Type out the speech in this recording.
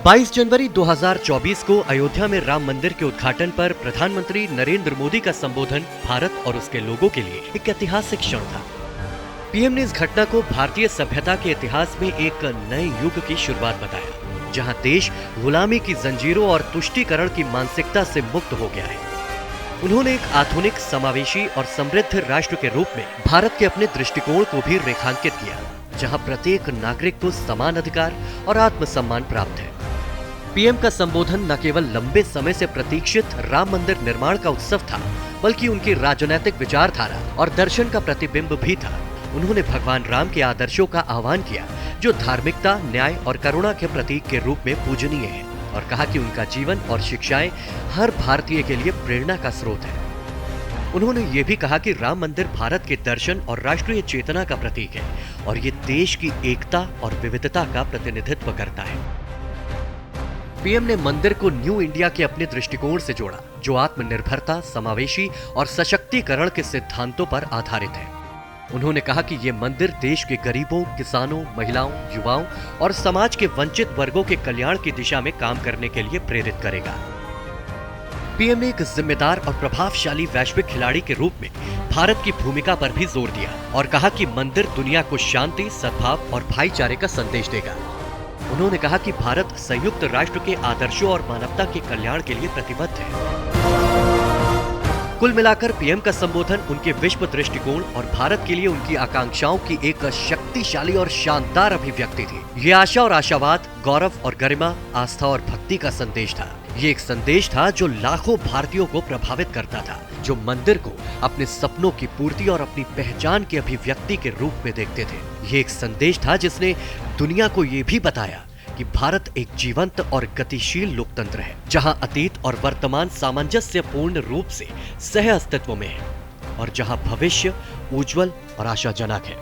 22 जनवरी 2024 को अयोध्या में राम मंदिर के उद्घाटन पर प्रधानमंत्री नरेंद्र मोदी का संबोधन भारत और उसके लोगों के लिए एक ऐतिहासिक क्षण था। पीएम ने इस घटना को भारतीय सभ्यता के इतिहास में एक नए युग की शुरुआत बताया, जहां देश गुलामी की जंजीरों और तुष्टीकरण की मानसिकता से मुक्त हो गया है। उन्होंने एक आधुनिक, समावेशी और समृद्ध राष्ट्र के रूप में भारत के अपने दृष्टिकोण को भी रेखांकित किया, जहां प्रत्येक नागरिक को समान अधिकार और आत्मसम्मान प्राप्त है। पीएम का संबोधन न केवल लंबे समय से प्रतीक्षित राम मंदिर निर्माण का उत्सव था, बल्कि उनकी राजनीतिक विचारधारा और दर्शन का प्रतिबिंब भी था। उन्होंने भगवान राम के आदर्शों का आह्वान किया, जो धार्मिकता, न्याय और करुणा के प्रतीक के रूप में पूजनीय है, और कहा कि उनका जीवन और शिक्षाएं हर भारतीय के लिए प्रेरणा का स्रोत है। उन्होंने ये भी कहा कि राम मंदिर भारत के दर्शन और राष्ट्रीय चेतना का प्रतीक है, और ये देश की एकता और विविधता का प्रतिनिधित्व करता है। पीएम ने मंदिर को न्यू इंडिया के अपने दृष्टिकोण से जोड़ा, जो आत्मनिर्भरता, समावेशी और सशक्तिकरण के सिद्धांतों पर आधारित है। उन्होंने कहा कि ये मंदिर देश के गरीबों, किसानों, महिलाओं, युवाओं और समाज के वंचित वर्गों के कल्याण की दिशा में काम करने के लिए प्रेरित करेगा। पीएम ने एक जिम्मेदार और प्रभावशाली वैश्विक खिलाड़ी के रूप में भारत की भूमिका पर भी जोर दिया और कहा कि मंदिर दुनिया को शांति, सद्भाव और भाईचारे का संदेश देगा। उन्होंने कहा कि भारत संयुक्त राष्ट्र के आदर्शों और मानवता के कल्याण के लिए प्रतिबद्ध है। कुल मिलाकर पीएम का संबोधन उनके विश्व दृष्टिकोण और भारत के लिए उनकी आकांक्षाओं की एक शक्तिशाली और शानदार अभिव्यक्ति थी। ये आशा और आशावाद, गौरव और गरिमा, आस्था और भक्ति का संदेश था। ये एक संदेश था जो लाखों भारतीयों को प्रभावित करता था, जो मंदिर को अपने सपनों की पूर्ति और अपनी पहचान की अभिव्यक्ति के रूप में देखते थे। ये एक संदेश था जिसने दुनिया को ये भी बताया कि भारत एक जीवंत और गतिशील लोकतंत्र है, जहां अतीत और वर्तमान सामंजस्यपूर्ण रूप से सह अस्तित्व में है और जहां भविष्य उज्जवल और आशाजनक है।